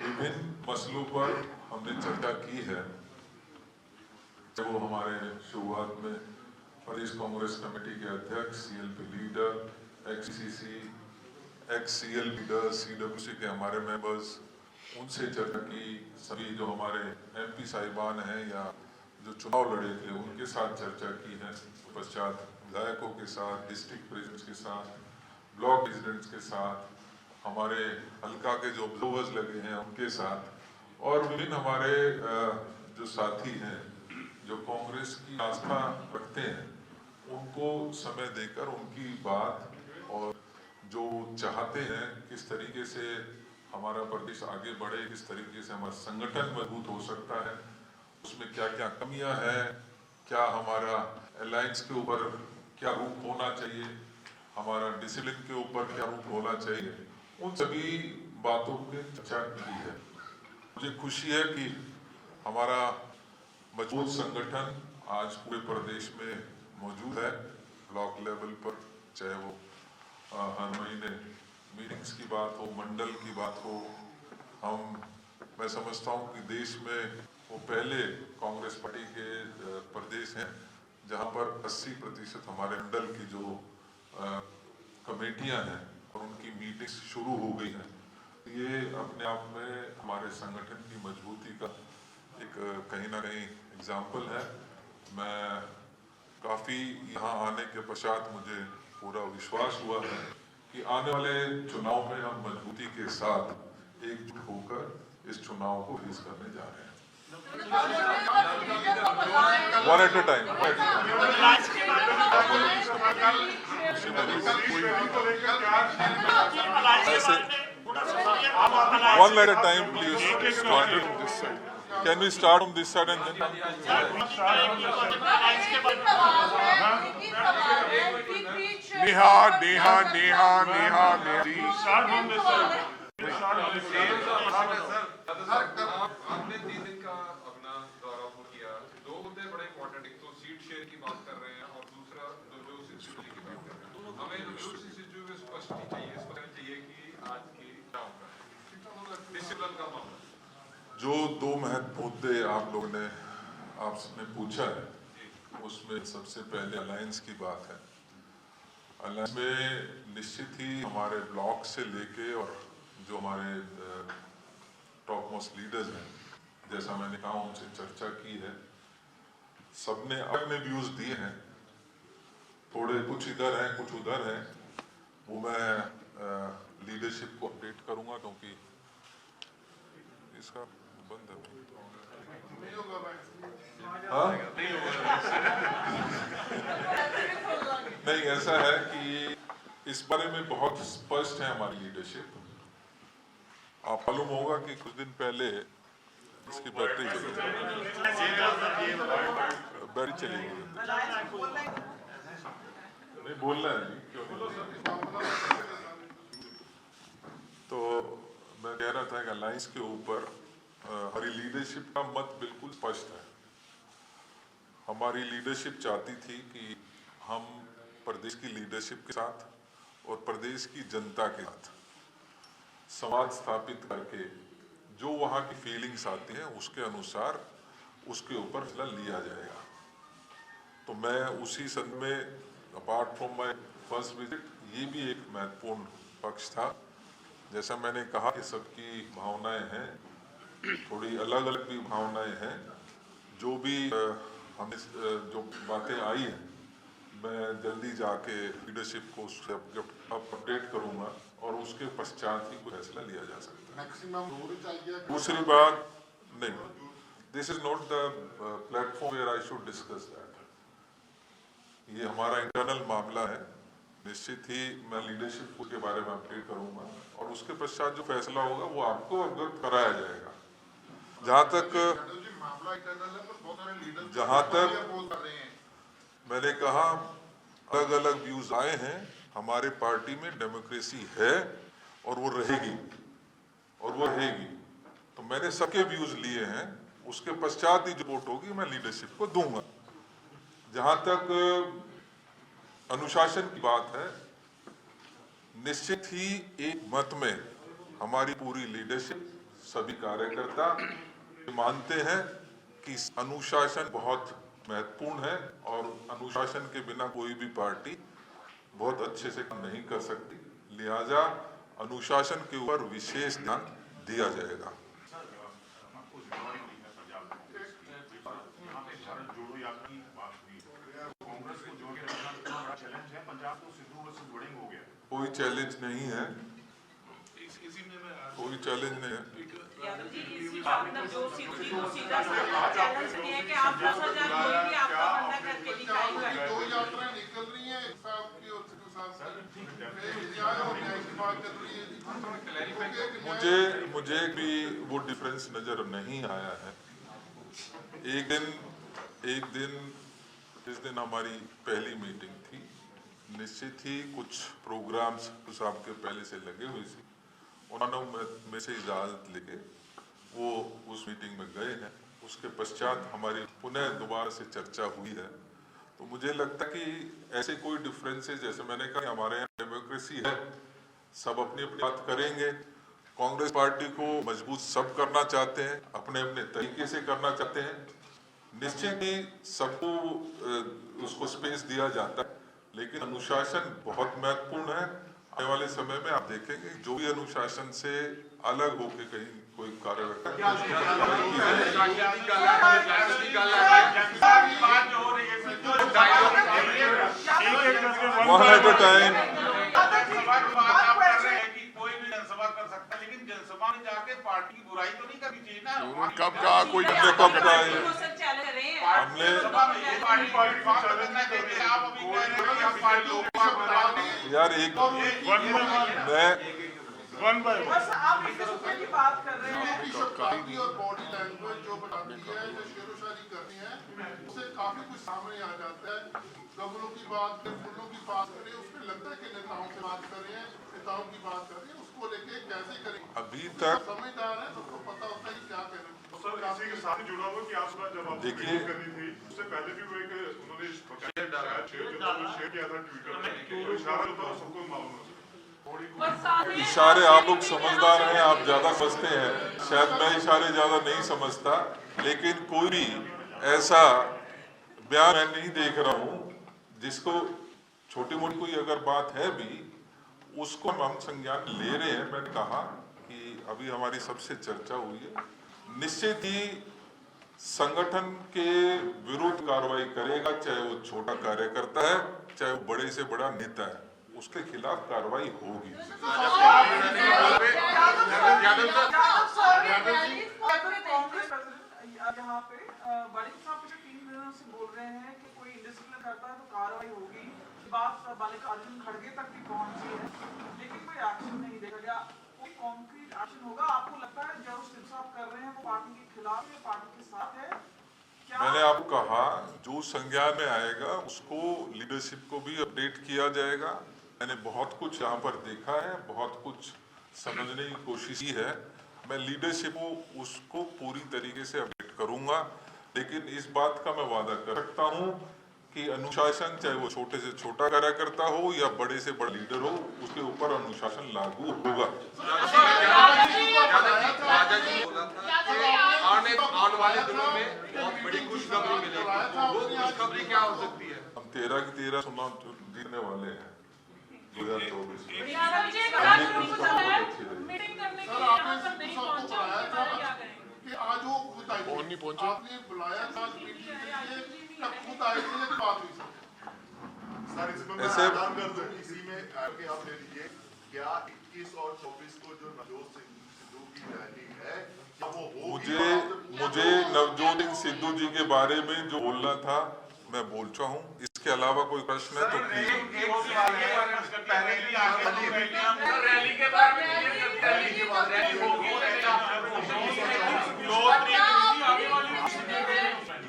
विभिन्न मसलों पर हमने चर्चा की है। वो हमारे शुरुआत में प्रदेश कांग्रेस कमेटी के अध्यक्ष, CLP leader, XCC, XCL leader, CWC के हमारे मेंबर्स, उनसे चर्चा की। सभी जो हमारे MP साहिबान हैं या जो चुनाव लड़े थे उनके साथ चर्चा की है। पश्चात विधायकों के साथ, डिस्ट्रिक्ट प्रेसिडेंट्स के साथ, ब्लॉक प्रेसिडेंट्स के साथ, हमारे हल्का के जो ऑब्जर्वर्स लगे हैं उनके साथ, और विभिन्न हमारे जो साथी हैं जो कांग्रेस की आस्था रखते हैं, उनको समय देकर उनकी बात और जो चाहते हैं किस तरीके से हमारा प्रदेश आगे बढ़े, किस तरीके से हमारा संगठन मजबूत हो सकता है, उसमें क्या क्या कमियां हैं, क्या हमारा अलायंस के ऊपर क्या रूप होना चाहिए, हमारा डिसिप्लिन के ऊपर क्या रूप होना चाहिए, उन सभी बातों पे चर्चा की है। मुझे खुशी है कि हमारा मजबूत संगठन आज पूरे प्रदेश में मौजूद है। ब्लॉक लेवल पर चाहे वो हर महीने मीटिंग्स की बात हो, मंडल की बात हो, मैं समझता हूँ कि देश में वो पहले कांग्रेस पार्टी के प्रदेश हैं जहाँ पर 80% हमारे मंडल की जो कमेटियाँ हैं और उनकी मीटिंग्स शुरू हो गई हैं। ये अपने आप में हमारे संगठन की मजबूती का एक कहीं ना कहीं एग्जाम्पल है। मैं काफ़ी यहाँ आने के पश्चात मुझे पूरा विश्वास हुआ है कि आने वाले चुनाव में हम मजबूती के साथ एकजुट होकर इस चुनाव को फेस करने जा रहे हैं। One at a time. One at a time, please. Start from this side. Can we start from this side and then? Neha Neha Neha Neha मेरी आपने 3 दिन का अपना दौरा हो किया, 2 मुद्दे बड़े इंपॉर्टेंट, एक तो सीट शेयर की बात कर रहे हैं और दूसरा जो सिचुएशन की बात कर रहे हैं। हमें जो सिचुएशन स्पष्ट चाहिए, स्पष्ट चाहिए कि आज की क्या होगा डिसिप्लिन का मामला। जो 2 महत्वपूर्ण मुद्दे आप लोगों ने आपने पूछा है, उसमें सबसे पहले अलायंस की बात है। अलायंस में निश्चित ही हमारे ब्लॉक से लेके और जो हमारे टॉप मोस्ट लीडर्स हैं, जैसा मैंने कहा उनसे चर्चा की है, सबने अपने व्यूज दिए हैं, थोड़े कुछ इधर हैं कुछ उधर हैं, वो मैं लीडरशिप को अपडेट करूंगा क्योंकि इसका बंद है। हाँ? नहीं, ऐसा है कि इस बारे में बहुत स्पष्ट है हमारी लीडरशिप। आप मालूम होगा कि कुछ दिन पहले इसकी बैटरी चली गई। नहीं बोलना है जी, क्यों नहीं? तो मैं कह रहा था कि अलायंस के ऊपर हमारी लीडरशिप का मत बिल्कुल स्पष्ट है। हमारी लीडरशिप चाहती थी कि हम प्रदेश की लीडरशिप के साथ और प्रदेश की जनता के साथ संवाद स्थापित करके जो वहाँ की फीलिंग्स आती हैं उसके अनुसार उसके ऊपर फैसला लिया जाएगा। तो मैं उसी संद में apart from my first visit ये भी एक महत्वपूर्ण पक्ष था। जैसा मैंने कहा कि सबकी भावनाएं हैं, थोड़ी अलग अलग भी भावनाएं हैं। जो भी हमें जो बातें आई हैं मैं जल्दी जाके लीडरशिप को उससे अपडेट करूंगा और उसके पश्चात ही कोई फैसला लिया जा सकता है। दूसरी बात नहीं, this is not the platform where I should discuss that. ये हमारा इंटरनल मामला है। निश्चित ही मैं लीडरशिप के बारे में अपडेट करूंगा और उसके पश्चात जो फैसला होगा वो आपको अवगत कराया जाएगा। जहाँ तक मैंने कहा अलग अलग व्यूज आए हैं, हमारे पार्टी में डेमोक्रेसी है और वो रहेगी। तो मैंने सबके व्यूज लिए हैं, उसके पश्चात ही जो वोट होगी मैं लीडरशिप को दूंगा। जहां तक अनुशासन की बात है, निश्चित ही एक मत में हमारी पूरी लीडरशिप, सभी कार्यकर्ता मानते हैं कि अनुशासन बहुत महत्वपूर्ण है और अनुशासन के बिना कोई भी पार्टी बहुत अच्छे से काम नहीं कर सकती। लिहाजा अनुशासन के ऊपर विशेष ध्यान दिया जाएगा। कोई चैलेंज नहीं है, कोई चैलेंज नहीं है। यादव जी, इसी बात में जो सीधा चैलेंज नहीं है कि आप 10,000 कोई भी आपका बंदा करके दिखाएगा। दो यात्राएं निकल रही हैं साहब की और मुझे भी वो डिफरेंस नजर नहीं आया है। एक दिन जिस दिन हमारी पहली मीटिंग थी, निश्चित ही कुछ प्रोग्राम्स कुछ आपके पहले से लगे हुए थे, उन्होंने में से इजाजत लेके वो उस मीटिंग में गए हैं। उसके पश्चात हमारी पुनः दोबारा से चर्चा हुई है। तो मुझे लगता है कि ऐसे कोई डिफरेंसेस, जैसे मैंने कहा हमारे यहाँ डेमोक्रेसी है, सब अपनी अपनी बात करेंगे। कांग्रेस पार्टी को मजबूत सब करना चाहते हैं, अपने अपने तरीके से करना चाहते हैं। निश्चित ही सबको उसको स्पेस दिया जाता है, लेकिन अनुशासन बहुत महत्वपूर्ण है। आने वाले समय में आप देखेंगे जो भी अनुशासन से अलग होकर कहीं कोई कार्रवाई वन एट अ टाइम। कोई भी जनसभा कर सकता है, लेकिन जनसभा में जाके पार्टी की बुराई तो नहीं करनी चाहिए ना। कब कहा कोई कब कहा हमने यार एक बस आप की बात कर रहे हैं। शब्दावली और बॉडी लैंग्वेज जो बताती है, जो शेरोशायरी करनी है, उससे काफी कुछ सामने आ जाता है। गमलों की बात करें, फूलों की बात करें, उसमें लगता है कि नेताओं से बात कर रहे हैं, नेताओं की बात कर रहे हैं, उसको लेके कैसे करें। अभी तक समझदार है, सबको पता होता है कि क्या कहना है। सर इसी के साथ जुड़ा हुआ कि आज जब आप देखिए करनी थी, उससे पहले भी वो एक उन्होंने शेयर किया था ट्विटर में, इशारा जो था सबको मालूम है। इशारे आप लोग समझदार हैं, आप ज्यादा समझते हैं, शायद मैं इशारे ज्यादा नहीं समझता, लेकिन कोई भी ऐसा बयान मैं नहीं देख रहा हूं जिसको छोटी मोटी कोई अगर बात है भी उसको हम संज्ञान ले रहे हैं। मैंने कहा कि अभी हमारी सबसे चर्चा हुई है, निश्चित ही संगठन के विरुद्ध कार्रवाई करेगा, चाहे वो छोटा कार्यकर्ता है चाहे वो बड़े से बड़ा नेता है, उसके खिलाफ कार्रवाई होगी। यहाँ पे बड़े साहब 3 दिनों से बोल रहे हैं कि कोई इंडिसिप्लिन करता है तो कार्रवाई होगी। बात मल्लिकार्जुन खड़गे तक भी पहुंची है, लेकिन कोई एक्शन नहीं देखा गया। कोई कॉन्क्रीट एक्शन होगा? आपको लगता है जो इंसाफ कर रहे हैं वो पार्टी के खिलाफ है, पार्टी के साथ है? मैंने आपको कहा जो संज्ञान में आएगा उसको लीडरशिप को भी अपडेट किया जाएगा। मैंने बहुत कुछ यहाँ पर देखा है, बहुत कुछ समझने की कोशिश की है। मैं लीडरशिप को उसको पूरी तरीके से अपडेट करूंगा, लेकिन इस बात का मैं वादा कर सकता हूं कि अनुशासन, चाहे वो छोटे से छोटा कार्यकर्ता हो या बड़े से बड़ा लीडर हो, उसके ऊपर अनुशासन लागू होगा। आने वाले दिनों में बहुत बड़ी खुशखबरी मिलेगी। वो खुशखबरी क्या हो सकती है? हम 13 की 13 चुनाव जीतने वाले हैं 2024 में। मीटिंग करने के लिए यहाँ पर नहीं पहुंचे, उसके बारे में क्या कहेंगे? कि आज वो खुद आए कौन नहीं पहुंचे? आपने बुलाया था मीटिंग के लिए, तब खुद आए थे, एक बात हुई सर। इसमें मैं ऐसे- आदान कर दूं, इसी में आके आप ले लीजिए, क्या 21 और 24 को जो नवजोत सिद्धू की रैली है, क्या वो होगी? मुझे नवजोत सिंह सिद्धू जी के बारे में जो बोलना था मैं बोल चुका हूँ। इसके अलावा कोई प्रश्न है तो प्लीज। रैली के बाद रैली के बाद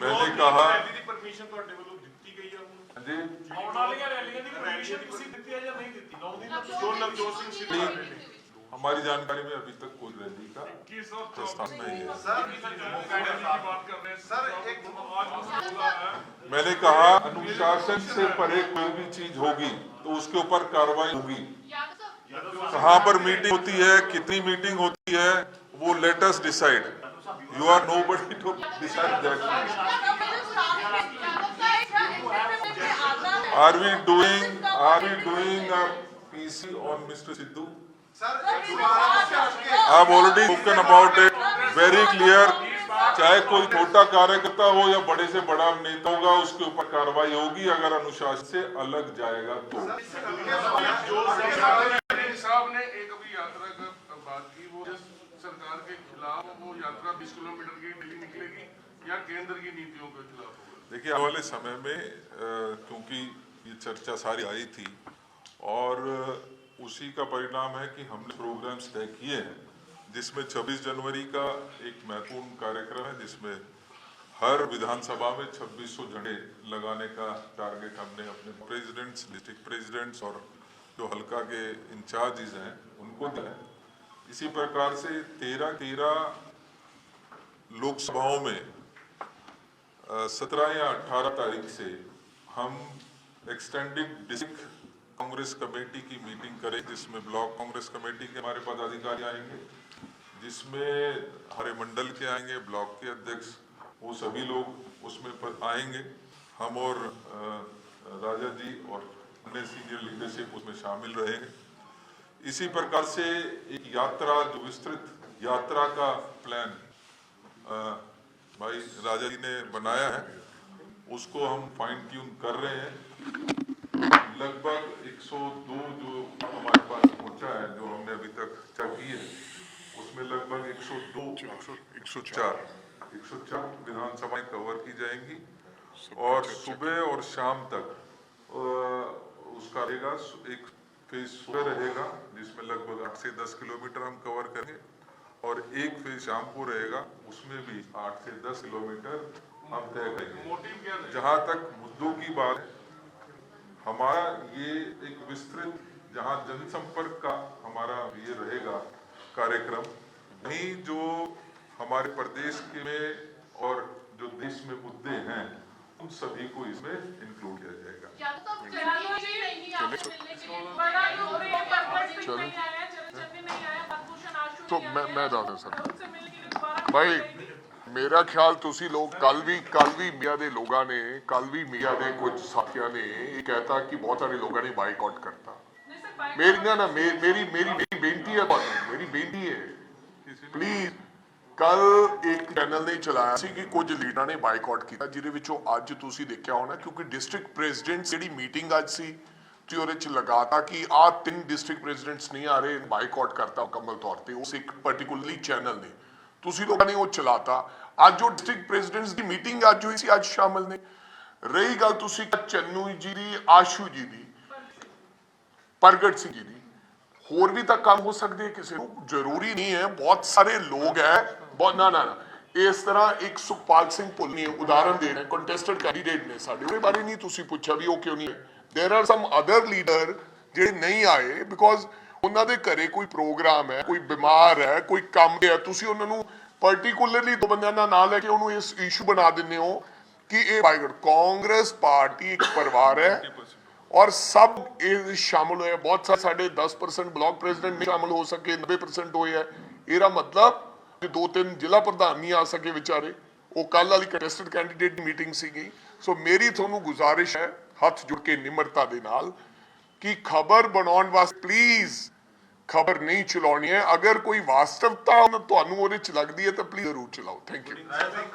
मैंने कहा परमिशन ਤੁਹਾਡੇ ਵੱਲੋਂ ਦਿੱਤੀ ਗਈ ਹੈ जी, ਆਉਣ ਵਾਲੀਆਂ ਰੈਲੀਆਂ ਦੀ ਪਰਮਿਸ਼ਨ ਤੁਸੀਂ ਦਿੱਤੀ ਹੈ ਜਾਂ ਨਹੀਂ ਦਿੱਤੀ? 9 ਦਿਨ ਜੋ ਨਵਜੋਤ ਸਿੰਘ ਸਿੱਧੂ हमारी जानकारी में अभी तक कोई रैली का प्रस्ताव नहीं है। मैंने कहा अनुशासन से परे कोई भी चीज होगी तो उसके ऊपर कार्रवाई होगी। कहाँ पर मीटिंग होती है, कितनी मीटिंग होती है, वो let us decide. You are nobody to decide that. Are we doing a PC on Mr. Sidhu? I have already spoken about it very clear। चाहे कोई छोटा कार्यकर्ता हो या बड़े से बड़ा नेता होगा, उसके ऊपर कार्रवाई होगी अगर अनुशासन से अलग जाएगा तो। साहब ने एक अभी यात्रा का बात की, वो सरकार के खिलाफ वो यात्रा 20 किलोमीटर की डेली निकलेगी या केंद्र की नीतियों के खिलाफ होगा? देखिए, आने वाले समय में क्योंकि ये चर्चा सारी आई थी और उसी का परिणाम है कि हमने प्रोग्राम्स तय किए हैं, जिसमें 26 जनवरी का एक महत्वपूर्ण कार्यक्रम है, जिसमें हर विधानसभा में 2600 झंडे लगाने का टारगेट हमने अपने प्रेसिडेंट्स, डिस्ट्रिक्ट प्रेसिडेंट्स और जो हल्का के इंचार्जेस हैं उनको दिया है। इसी प्रकार से 13 लोकसभाओं में 17 या 18 तारीख से हम एक्सटेंडेड डिस्ट्रिक्ट कांग्रेस कमेटी की मीटिंग करें, जिसमें ब्लॉक कांग्रेस कमेटी के हमारे पदाधिकारी आएंगे, जिसमें हमारे मंडल के आएंगे, ब्लॉक के अध्यक्ष, वो सभी लोग उसमें आएंगे। हम और राजा जी और अन्य सीनियर लीडरशिप उसमें शामिल रहेंगे। इसी प्रकार से एक यात्रा, जो विस्तृत यात्रा का प्लान भाई राजा जी ने बनाया है, उसको हम फाइन ट्यून कर रहे हैं। लगभग 102 जो हमारे पास पहुंचा है, जो हमने अभी तक चर्चा की है, उसमें लगभग 104 विधानसभाएं कवर की जाएंगी और सुबह और शाम तक उसका रहेगा। एक फेज सुबह रहेगा जिसमें लगभग 8 से 10 किलोमीटर हम कवर करेंगे और एक फेज शाम को रहेगा, उसमें भी 8 से 10 किलोमीटर हम तय करेंगे। जहां तक मुद्दों की बात है, हमारा ये एक विस्तृत, जहां जनसंपर्क का हमारा ये रहेगा कार्यक्रम, नहीं जो हमारे प्रदेश के में और जो देश में मुद्दे हैं उन सभी को इसमें इंक्लूड किया जाएगा। तो मैं दादा सर भाई, मेरा ख्याल तुसी लोग कल भी मीडिया दे लोगों ने, कल भी मीडिया दे कुछ साथियों ने ये कहता कि बहुत सारे लोगों ने बाइकआउट करता। मेरी बेनती है, मेरी बेनती है, प्लीज कल एक चैनल ने चलाया सी कि कुछ लीडर ने बाइकआउट किया, जिहदे विचों अज तुसी देखिया होना, क्योंकि डिस्ट्रिक्ट प्रेजिडेंट जिहड़ी मीटिंग अज सी ते ਉਹਦੇ ਚ लगाता कि आ 3 डिस्ट्रिक्ट प्रेजिडेंट्स नहीं आ रहे, बाइकआउट करता मुकम्मल तौर पर उस एक पर्टिकुलरली चैनल ने, तुसी लोगों ने वो चलाता। ਅੱਜ जो डिस्ट्रिक्ट प्रेजिडेंट्स की मीटिंग ਅੱਜ हुई सी, ਅੱਜ शामिल ने। रही गल तुसी चन्नू जी दी, आशू जी दी, प्रगट सिंह जी दी, होर भी तक काम हो सकते हैं, किसी को जरूरी नहीं है, बहुत सारे लोग हैं, बहुत ना इस तरह एक सुखपाल सिंह भुल्ली उदाहरण दे रहे, कंटेस्टेड कैंडिडेट ने, साडे ਉਹਦੇ ਬਾਰੇ नहीं तुसी पूछा भी वो क्यों नहीं है। There are some other leader ਜਿਹੜੇ नहीं आए बिकॉज ਉਹਨਾਂ ਦੇ ਘਰੇ ਕੋਈ ਪ੍ਰੋਗਰਾਮ ਹੈ, ਕੋਈ ਬਿਮਾਰ ਹੈ, ਕੋਈ ਕੰਮ ਹੈ, ਤੁਸੀਂ ਉਹਨਾਂ ਨੂੰ ਪਾਰਟਿਕੂਲਰਲੀ ਦੋ ਬੰਦਿਆਂ ਦਾ ਨਾਂ ਲੈ ਕੇ ਉਹਨੂੰ ਇਸ ਇਸ਼ੂ ਬਣਾ ਦਿੰਦੇ ਹੋ ਕਿ ਇਹ ਬਾਈਗੜ ਕਾਂਗਰਸ ਪਾਰਟੀ ਇੱਕ ਪਰਿਵਾਰ ਹੈ ਔਰ ਸਭ ਇਹ ਸ਼ਾਮਲ ਹੋਏ। ਬਹੁਤ ਸਾਡੇ 10% ਬਲਾਕ ਪ੍ਰੈਜ਼ੀਡੈਂਟ ਨਹੀਂ ਸ਼ਾਮਲ ਹੋ ਸਕੇ, 90% ਹੋਏ ਹੈ। ਇਹਦਾ ਮਤਲਬ ਕਿ 2-3 ਜ਼ਿਲ੍ਹਾ ਪ੍ਰਧਾਨ ਨਹੀਂ ਆ ਸਕੇ ਵਿਚਾਰੇ। ਉਹ ਕੱਲ ਵਾਲੀ ਕੰਟੈਸਟਡ ਕੈਂਡੀਡੇਟ ਮੀਟਿੰਗ ਸੀਗੀ। ਸੋ ਮੇਰੀ ਤੁਹਾਨੂੰ ਗੁਜ਼ਾਰਿਸ਼ ਹੈ ਹੱਥ ਜੁੜ ਕੇ ਨਿਮਰਤਾ ਦੇ ਨਾਲ ਕਿ ਖਬਰ ਬਣਾਉਣ ਵਾਸਤੇ ਪਲੀਜ਼ ਖਬਰ ਨਹੀਂ ਚਲਾਉਣੀ ਹੈ। ਅਗਰ ਕੋਈ ਵਾਸਤਵਤਾ ਤੁਹਾਨੂੰ ਉਹਦੇ ਚ ਲੱਗਦੀ ਹੈ ਤਾਂ ਪਲੀਜ਼ ਜ਼ਰੂਰ ਚਲਾਓ। Thank you.